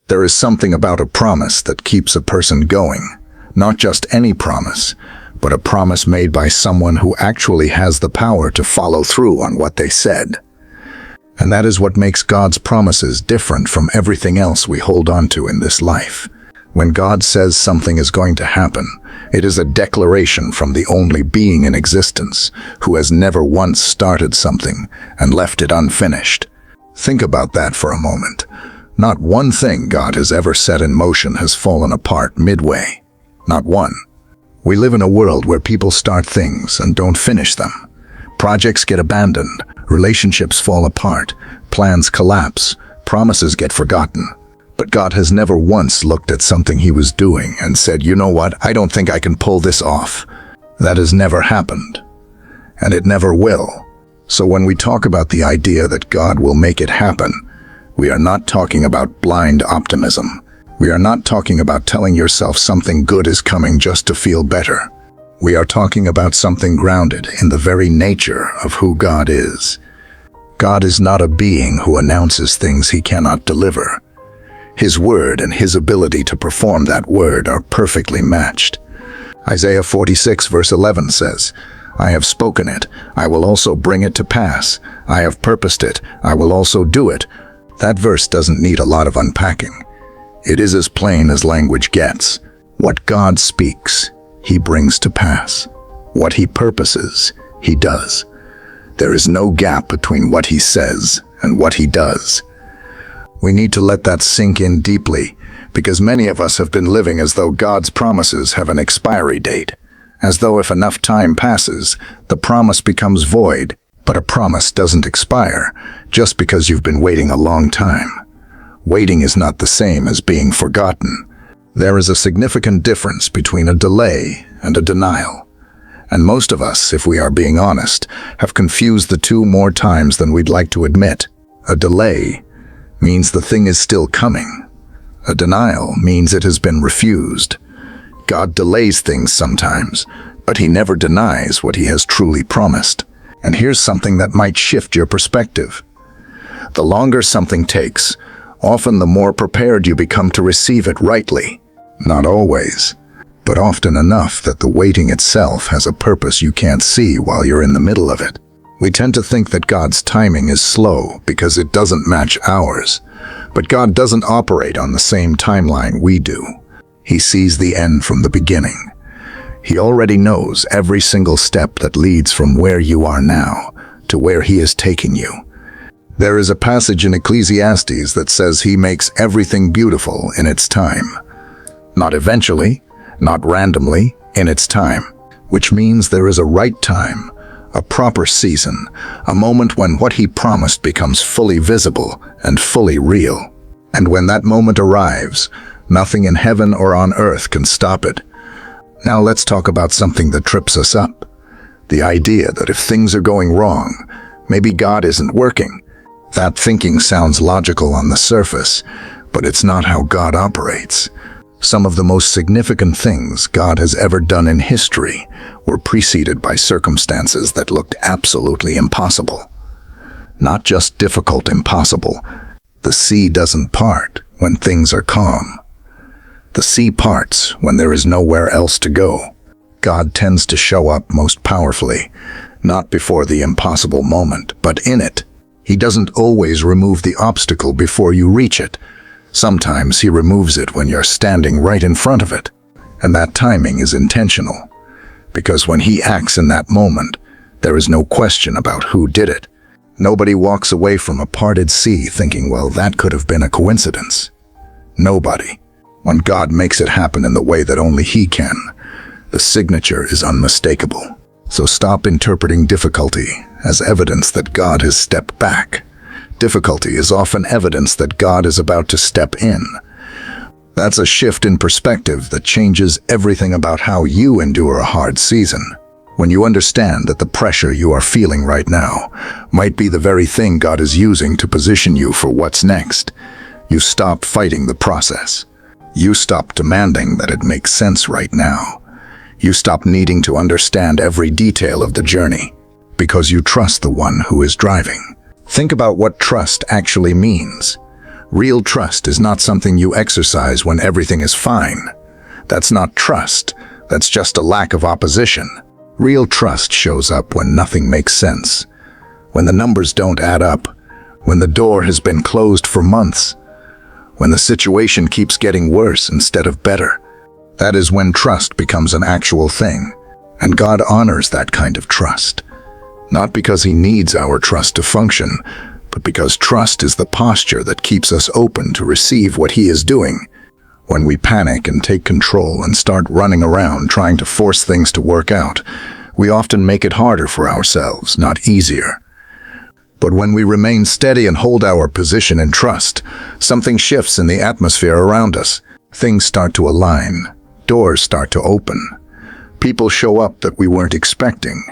There is something about a promise that keeps a person going. Not just any promise, but a promise made by someone who actually has the power to follow through on what they said. And that is what makes God's promises different from everything else we hold on to in this life. When God says something is going to happen, it is a declaration from the only being in existence who has never once started something and left it unfinished. Think about that for a moment. Not one thing God has ever set in motion has fallen apart midway. Not one. We live in a world where people start things and don't finish them. Projects get abandoned, relationships fall apart, plans collapse, promises get forgotten. But God has never once looked at something he was doing and said, "You know what, I don't think I can pull this off." That has never happened. And it never will. So when we talk about the idea that God will make it happen, we are not talking about blind optimism. We are not talking about telling yourself something good is coming just to feel better. We are talking about something grounded in the very nature of who God is. God is not a being who announces things he cannot deliver. His word and his ability to perform that word are perfectly matched. Isaiah 46 verse 11 says, "I have spoken it, I will also bring it to pass. I have purposed it, I will also do it." That verse doesn't need a lot of unpacking. It is as plain as language gets. What God speaks, he brings to pass. What he purposes, he does. There is no gap between what he says and what he does. We need to let that sink in deeply, because many of us have been living as though God's promises have an expiry date, as though if enough time passes, the promise becomes void. But a promise doesn't expire just because you've been waiting a long time. Waiting is not the same as being forgotten. There is a significant difference between a delay and a denial. And most of us, if we are being honest, have confused the two more times than we'd like to admit. A delay means the thing is still coming. A denial means it has been refused. God delays things sometimes, but he never denies what he has truly promised. And here's something that might shift your perspective. The longer something takes, often the more prepared you become to receive it rightly. Not always, but often enough that the waiting itself has a purpose you can't see while you're in the middle of it. We tend to think that God's timing is slow because it doesn't match ours. But God doesn't operate on the same timeline we do. He sees the end from the beginning. He already knows every single step that leads from where you are now to where he is taking you. There is a passage in Ecclesiastes that says he makes everything beautiful in its time. Not eventually, not randomly, in its time, which means there is a right time, a proper season, a moment when what he promised becomes fully visible and fully real. And when that moment arrives, nothing in heaven or on earth can stop it. Now let's talk about something that trips us up. The idea that if things are going wrong, maybe God isn't working. That thinking sounds logical on the surface, but it's not how God operates. Some of the most significant things God has ever done in history were preceded by circumstances that looked absolutely impossible. Not just difficult, impossible. The sea doesn't part when things are calm. The sea parts when there is nowhere else to go. God tends to show up most powerfully, not before the impossible moment, but in it. He doesn't always remove the obstacle before you reach it. Sometimes he removes it when you're standing right in front of it. And that timing is intentional, because when he acts in that moment, there is no question about who did it. Nobody walks away from a parted sea thinking, well, that could have been a coincidence. Nobody. When God makes it happen in the way that only he can, the signature is unmistakable. So stop interpreting difficulty as evidence that God has stepped back. Difficulty is often evidence that God is about to step in. That's a shift in perspective that changes everything about how you endure a hard season. When you understand that the pressure you are feeling right now might be the very thing God is using to position you for what's next, you stop fighting the process. You stop demanding that it makes sense right now. You stop needing to understand every detail of the journey, because you trust the one who is driving. Think about what trust actually means. Real trust is not something you exercise when everything is fine. That's not trust. That's just a lack of opposition. Real trust shows up when nothing makes sense, when the numbers don't add up, when the door has been closed for months, when the situation keeps getting worse instead of better. That is when trust becomes an actual thing, and God honors that kind of trust. Not because He needs our trust to function, but because trust is the posture that keeps us open to receive what He is doing. When we panic and take control and start running around trying to force things to work out, we often make it harder for ourselves, not easier. But when we remain steady and hold our position in trust, something shifts in the atmosphere around us. Things start to align. Doors start to open. People show up that we weren't expecting.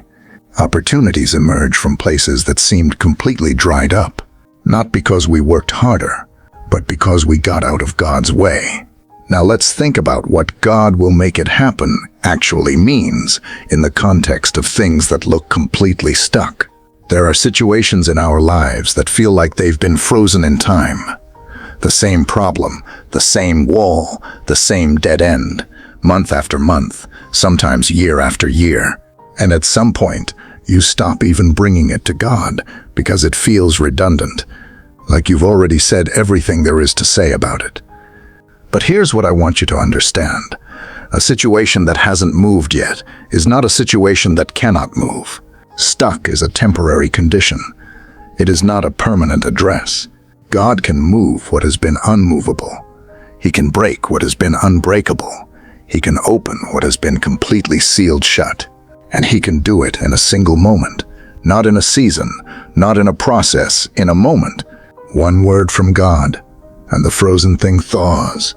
Opportunities emerge from places that seemed completely dried up, not because we worked harder, but because we got out of God's way. Now let's think about what God will make it happen actually means in the context of things that look completely stuck. There are situations in our lives that feel like they've been frozen in time. The same problem, the same wall, the same dead end, month after month, sometimes year after year. And at some point, you stop even bringing it to God because it feels redundant, like you've already said everything there is to say about it. But here's what I want you to understand. A situation that hasn't moved yet is not a situation that cannot move. Stuck is a temporary condition. It is not a permanent address. God can move what has been unmovable. He can break what has been unbreakable. He can open what has been completely sealed shut. And He can do it in a single moment, not in a season, not in a process, in a moment. One word from God, and the frozen thing thaws.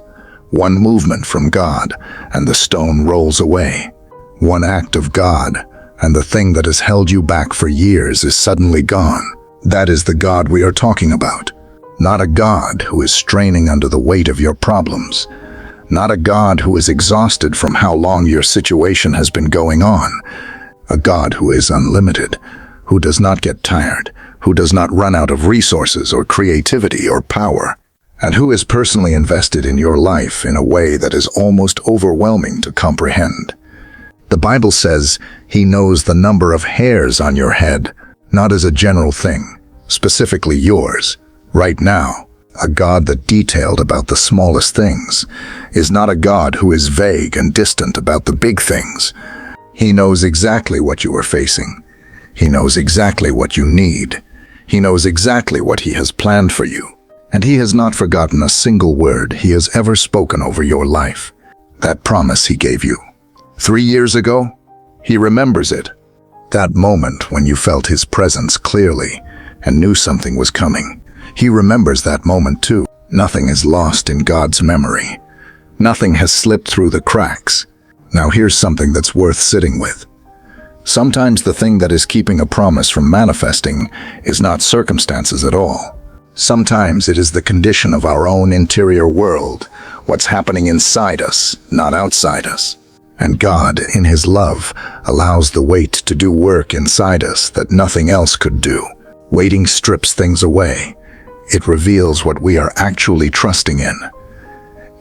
One movement from God, and the stone rolls away. One act of God, and the thing that has held you back for years is suddenly gone. That is the God we are talking about. Not a God who is straining under the weight of your problems. Not a God who is exhausted from how long your situation has been going on. A God who is unlimited, who does not get tired, who does not run out of resources or creativity or power, and who is personally invested in your life in a way that is almost overwhelming to comprehend. The Bible says He knows the number of hairs on your head, not as a general thing, specifically yours, right now. A God that detailed about the smallest things is not a God who is vague and distant about the big things. He knows exactly what you are facing. He knows exactly what you need. He knows exactly what He has planned for you. And He has not forgotten a single word He has ever spoken over your life. That promise He gave you 3 years ago, He remembers it. That moment when you felt His presence clearly and knew something was coming. He remembers that moment too. Nothing is lost in God's memory. Nothing has slipped through the cracks. Now here's something that's worth sitting with. Sometimes the thing that is keeping a promise from manifesting is not circumstances at all. Sometimes it is the condition of our own interior world, what's happening inside us, not outside us. And God, in His love, allows the weight to do work inside us that nothing else could do. Waiting strips things away. It reveals what we are actually trusting in.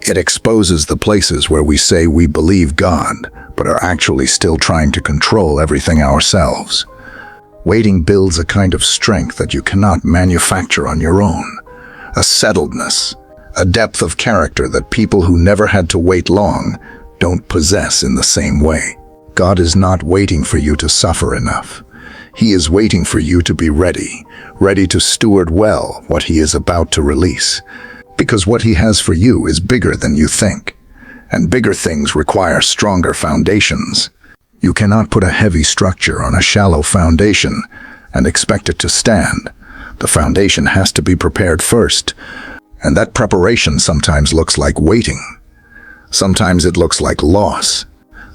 It exposes the places where we say we believe God, but are actually still trying to control everything ourselves. Waiting builds a kind of strength that you cannot manufacture on your own. A settledness, a depth of character that people who never had to wait long don't possess in the same way. God is not waiting for you to suffer enough. He is waiting for you to be ready to steward well what He is about to release. Because what He has for you is bigger than you think. And bigger things require stronger foundations. You cannot put a heavy structure on a shallow foundation and expect it to stand. The foundation has to be prepared first. And that preparation sometimes looks like waiting. Sometimes it looks like loss.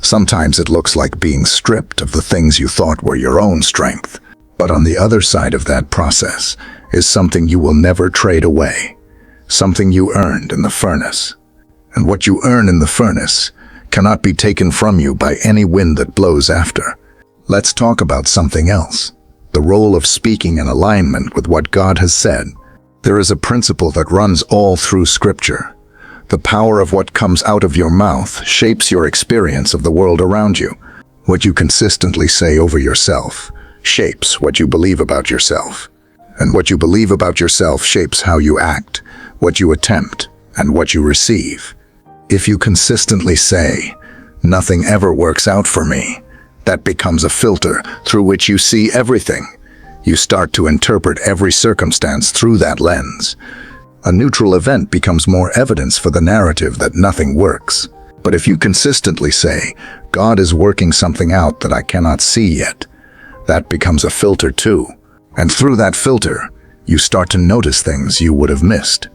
Sometimes it looks like being stripped of the things you thought were your own strength. But on the other side of that process is something you will never trade away. Something you earned in the furnace. And what you earn in the furnace cannot be taken from you by any wind that blows after. Let's talk about something else. The role of speaking in alignment with what God has said. There is a principle that runs all through Scripture. The power of what comes out of your mouth shapes your experience of the world around you. What you consistently say over yourself shapes what you believe about yourself. And what you believe about yourself shapes how you act, what you attempt, and what you receive. If you consistently say, "Nothing ever works out for me," that becomes a filter through which you see everything. You start to interpret every circumstance through that lens. A neutral event becomes more evidence for the narrative that nothing works. But if you consistently say, "God is working something out that I cannot see yet," that becomes a filter too. And through that filter, you start to notice things you would have missed.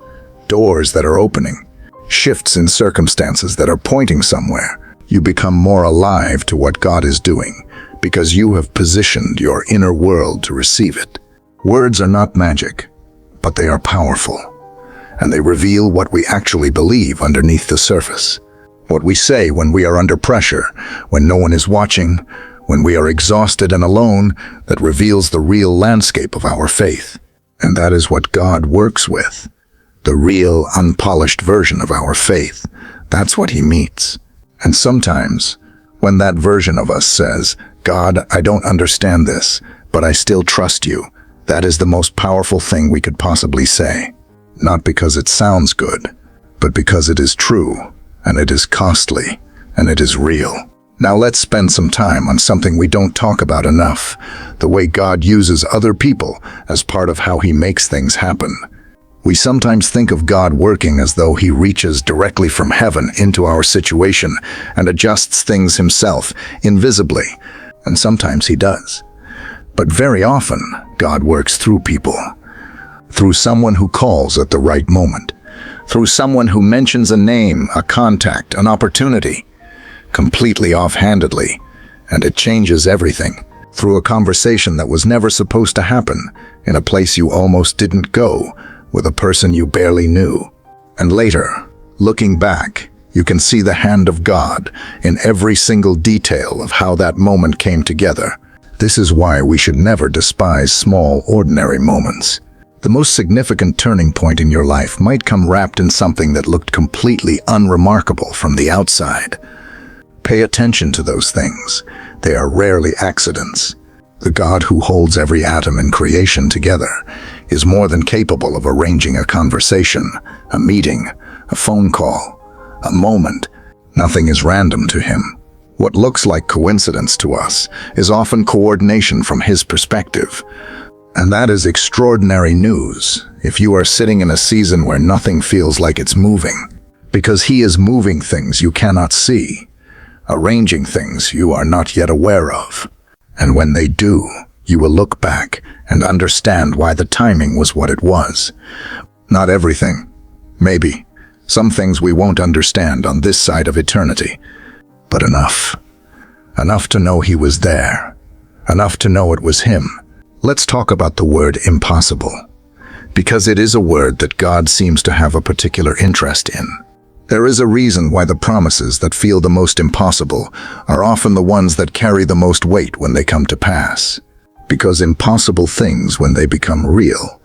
Doors that are opening, shifts in circumstances that are pointing somewhere. You become more alive to what God is doing because you have positioned your inner world to receive it. Words are not magic, but they are powerful, and they reveal what we actually believe underneath the surface. What we say when we are under pressure, when no one is watching, when we are exhausted and alone, that reveals the real landscape of our faith. And that is what God works with. The real, unpolished version of our faith. That's what He meets. And sometimes, when that version of us says, "God, I don't understand this, but I still trust you," that is the most powerful thing we could possibly say. Not because it sounds good, but because it is true, and it is costly, and it is real. Now let's spend some time on something we don't talk about enough, the way God uses other people as part of how He makes things happen. We sometimes think of God working as though He reaches directly from heaven into our situation and adjusts things Himself, invisibly, and sometimes He does. But very often, God works through people. Through someone who calls at the right moment. Through someone who mentions a name, a contact, an opportunity, completely offhandedly, and it changes everything. Through a conversation that was never supposed to happen, in a place you almost didn't go, with a person you barely knew. And later, looking back, you can see the hand of God in every single detail of how that moment came together. This is why we should never despise small, ordinary moments. The most significant turning point in your life might come wrapped in something that looked completely unremarkable from the outside. Pay attention to those things. They are rarely accidents. The God who holds every atom in creation together is more than capable of arranging a conversation, a meeting, a phone call, a moment. Nothing is random to Him. What looks like coincidence to us is often coordination from His perspective. And that is extraordinary news if you are sitting in a season where nothing feels like it's moving, because He is moving things you cannot see, arranging things you are not yet aware of. And when they do, you will look back and understand why the timing was what it was. Not everything. Maybe. Some things we won't understand on this side of eternity. But enough. Enough to know He was there. Enough to know it was Him. Let's talk about the word impossible, because it is a word that God seems to have a particular interest in. There is a reason why the promises that feel the most impossible are often the ones that carry the most weight when they come to pass. Because impossible things, when they become real,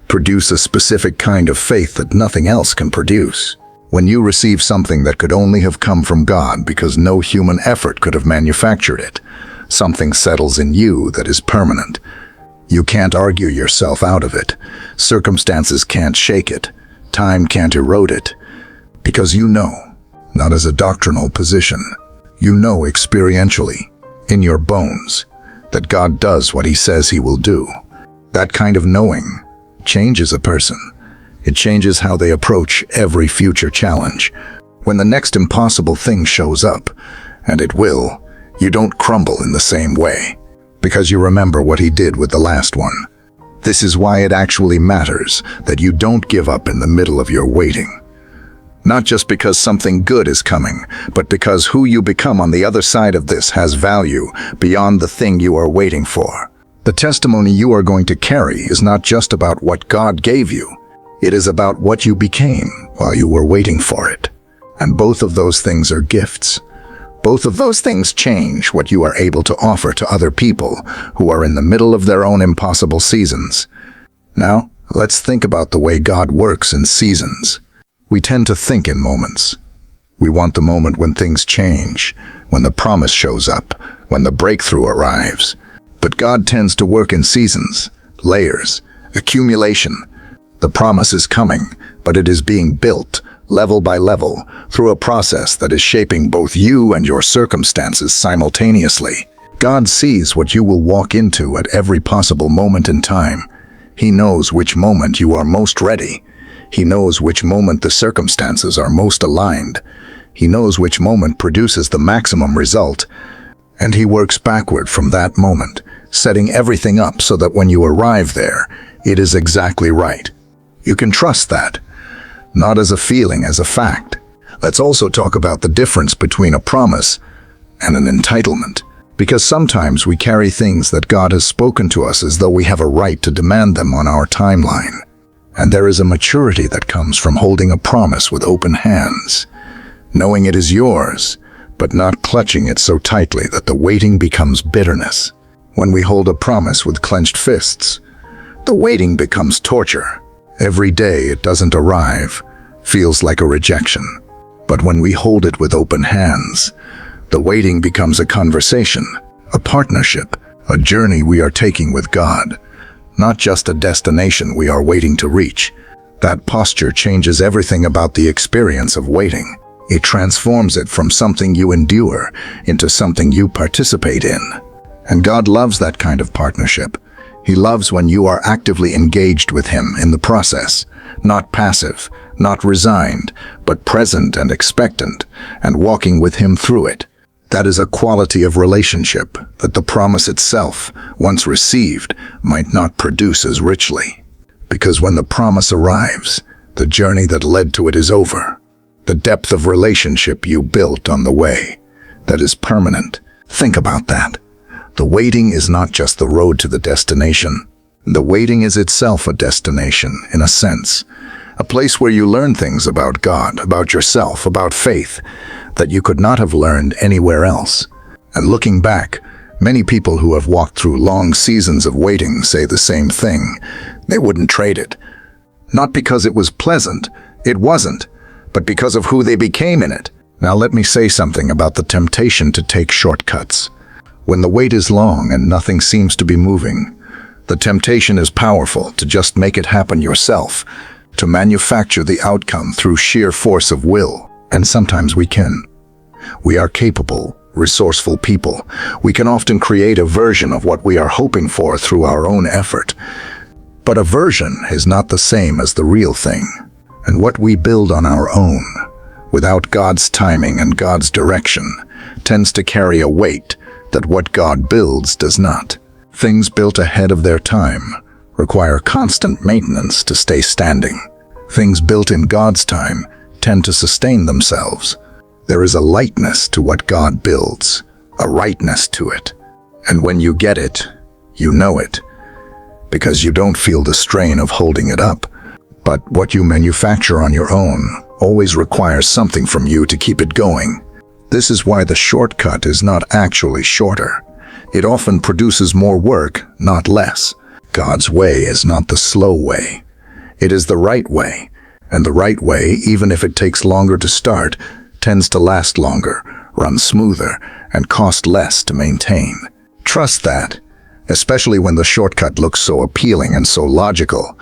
produce a specific kind of faith that nothing else can produce. When you receive something that could only have come from God because no human effort could have manufactured it, something settles in you that is permanent. You can't argue yourself out of it. Circumstances can't shake it. Time can't erode it. Because you know, not as a doctrinal position, you know experientially, in your bones, that God does what He says He will do. That kind of knowing changes a person. It changes how they approach every future challenge. When the next impossible thing shows up, and it will, you don't crumble in the same way, because you remember what He did with the last one. This is why it actually matters that you don't give up in the middle of your waiting. Not just because something good is coming, but because who you become on the other side of this has value beyond the thing you are waiting for. The testimony you are going to carry is not just about what God gave you. It is about what you became while you were waiting for it. And both of those things are gifts. Both of those things change what you are able to offer to other people who are in the middle of their own impossible seasons. Now, Let's think about the way God works in seasons. We tend to think in moments. We want the moment when things change, when the promise shows up, when the breakthrough arrives. But God tends to work in seasons, layers, accumulation. The promise is coming, but it is being built, level by level, through a process that is shaping both you and your circumstances simultaneously. God sees what you will walk into at every possible moment in time. He knows which moment you are most ready. He knows which moment the circumstances are most aligned. He knows which moment produces the maximum result. And He works backward from that moment, setting everything up so that when you arrive there, it is exactly right. You can trust that, not as a feeling, as a fact. Let's also talk about the difference between a promise and an entitlement. Because sometimes we carry things that God has spoken to us as though we have a right to demand them on our timeline. And there is a maturity that comes from holding a promise with open hands, knowing it is yours, but not clutching it so tightly that the waiting becomes bitterness. When we hold a promise with clenched fists, the waiting becomes torture. Every day it doesn't arrive feels like a rejection. But when we hold it with open hands, the waiting becomes a conversation, a partnership, a journey we are taking with God, not just a destination we are waiting to reach. That posture changes everything about the experience of waiting. It transforms it from something you endure into something you participate in. And God loves that kind of partnership. He loves when you are actively engaged with Him in the process, not passive, not resigned, but present and expectant, and walking with Him through it. That is a quality of relationship that the promise itself, once received, might not produce as richly. Because when the promise arrives, the journey that led to it is over. The depth of relationship you built on the way, that is permanent. Think about that. The waiting is not just the road to the destination. The waiting is itself a destination, in a sense. A place where you learn things about God, about yourself, about faith, that you could not have learned anywhere else. And looking back, many people who have walked through long seasons of waiting say the same thing. They wouldn't trade it. Not because it was pleasant, it wasn't, but because of who they became in it. Now let me say something about the temptation to take shortcuts. When the wait is long and nothing seems to be moving, the temptation is powerful to just make it happen yourself, to manufacture the outcome through sheer force of will. And sometimes we can. We are capable, resourceful people. We can often create a version of what we are hoping for through our own effort. But a version is not the same as the real thing. And what we build on our own, without God's timing and God's direction, tends to carry a weight that what God builds does not. Things built ahead of their time require constant maintenance to stay standing. Things built in God's time tend to sustain themselves. There is a lightness to what God builds, a rightness to it. And when you get it, you know it, because you don't feel the strain of holding it up. But what you manufacture on your own always requires something from you to keep it going. This is why the shortcut is not actually shorter. It often produces more work, not less. God's way is not the slow way. It is the right way. And the right way, even if it takes longer to start, tends to last longer, run smoother, and cost less to maintain. Trust that, especially when the shortcut looks so appealing and so logical.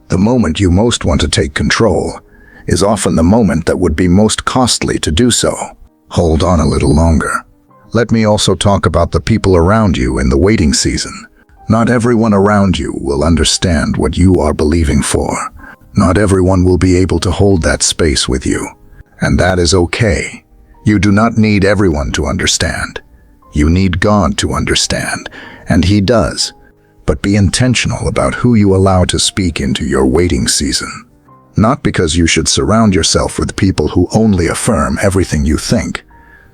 The moment you most want to take control is often the moment that would be most costly to do so. Hold on a little longer. Let me also talk about the people around you in the waiting season. Not everyone around you will understand what you are believing for. Not everyone will be able to hold that space with you. And that is okay. You do not need everyone to understand. You need God to understand, and He does. But be intentional about who you allow to speak into your waiting season. Not because you should surround yourself with people who only affirm everything you think.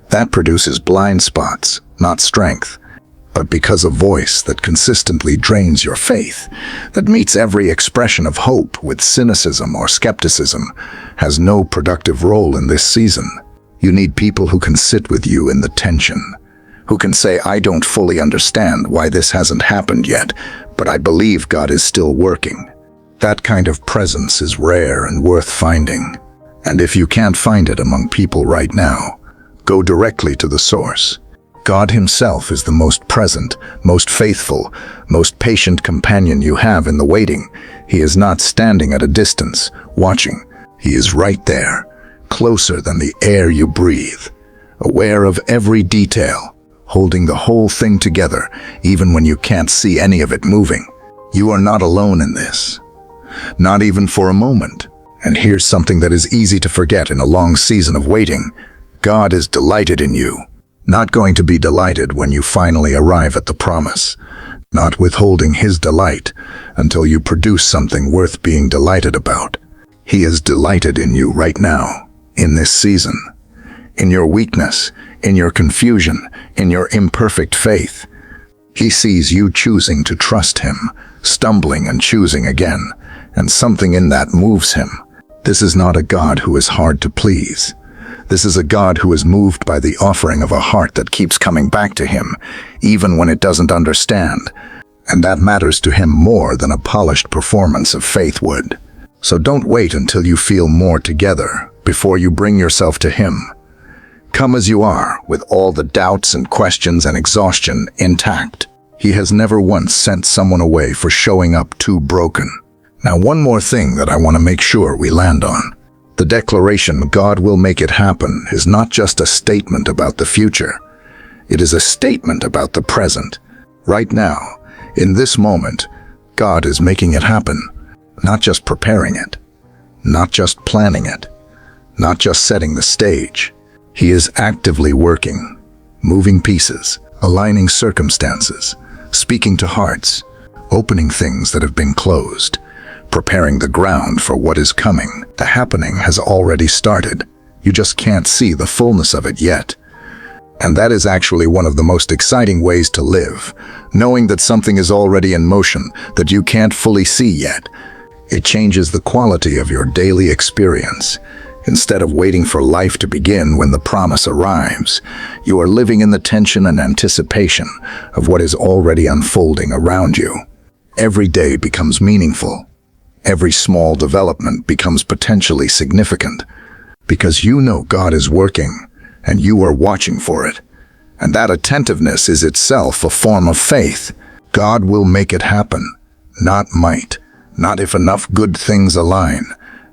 That produces blind spots, not strength. But because a voice that consistently drains your faith, that meets every expression of hope with cynicism or skepticism, has no productive role in this season. You need people who can sit with you in the tension, who can say, I don't fully understand why this hasn't happened yet, but I believe God is still working. That kind of presence is rare and worth finding. And if you can't find it among people right now, go directly to the source. God himself is the most present, most faithful, most patient companion you have in the waiting. He is not standing at a distance, watching. He is right there, closer than the air you breathe, aware of every detail, holding the whole thing together, even when you can't see any of it moving. You are not alone in this. Not even for a moment. And here's something that is easy to forget in a long season of waiting. God is delighted in you. Not going to be delighted when you finally arrive at the promise. Not withholding his delight until you produce something worth being delighted about. He is delighted in you right now, in this season. In your weakness, in your confusion, in your imperfect faith. He sees you choosing to trust him, stumbling and choosing again, and something in that moves him. This is not a God who is hard to please. This is a God who is moved by the offering of a heart that keeps coming back to him, even when it doesn't understand. And that matters to him more than a polished performance of faith would. So don't wait until you feel more together before you bring yourself to him. Come as you are, with all the doubts and questions and exhaustion intact. He has never once sent someone away for showing up too broken. Now, one more thing that I want to make sure we land on. The declaration, God will make it happen, is not just a statement about the future. It is a statement about the present. Right now, in this moment, God is making it happen. Not just preparing it. Not just planning it. Not just setting the stage. He is actively working, moving pieces, aligning circumstances, speaking to hearts, opening things that have been closed, preparing the ground for what is coming. The happening has already started. You just can't see the fullness of it yet. And that is actually one of the most exciting ways to live, knowing that something is already in motion that you can't fully see yet. It changes the quality of your daily experience. Instead of waiting for life to begin when the promise arrives, you are living in the tension and anticipation of what is already unfolding around you. Every day becomes meaningful. Every small development becomes potentially significant, because you know God is working, and you are watching for it. And that attentiveness is itself a form of faith. God will make it happen, not might, not if enough good things align,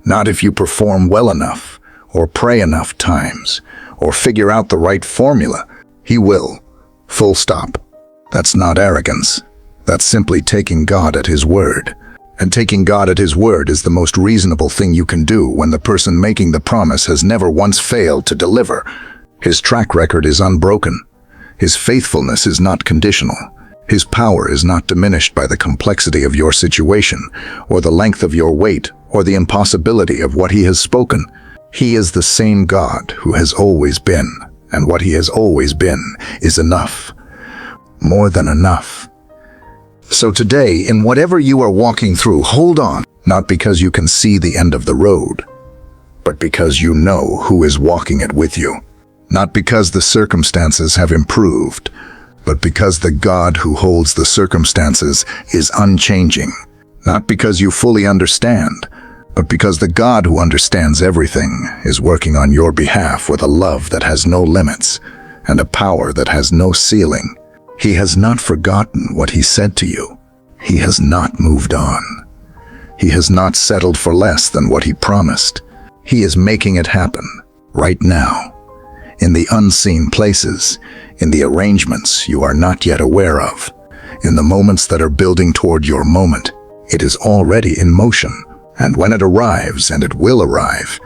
not if you perform well enough, or pray enough times, or figure out the right formula. He will. Full stop. That's not arrogance. That's simply taking God at his word. And taking God at his word is the most reasonable thing you can do when the person making the promise has never once failed to deliver. His track record is unbroken. His faithfulness is not conditional. His power is not diminished by the complexity of your situation, or the length of your wait, or the impossibility of what he has spoken. He is the same God who has always been, and what he has always been is enough. More than enough. So today, in whatever you are walking through, hold on, not because you can see the end of the road, but because you know who is walking it with you. Not because the circumstances have improved, but because the God who holds the circumstances is unchanging. Not because you fully understand, but because the God who understands everything is working on your behalf with a love that has no limits and a power that has no ceiling. He has not forgotten what he said to you. He has not moved on. He has not settled for less than what he promised. He is making it happen right now, in the unseen places, in the arrangements you are not yet aware of, in the moments that are building toward your moment. It is already in motion, and when it arrives, and it will arrive,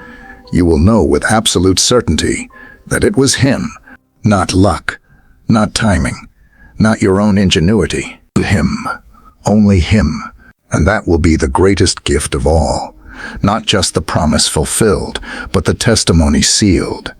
you will know with absolute certainty that it was him, not luck, not timing, not your own ingenuity. Him, only him. And that will be the greatest gift of all. Not just the promise fulfilled, but the testimony sealed.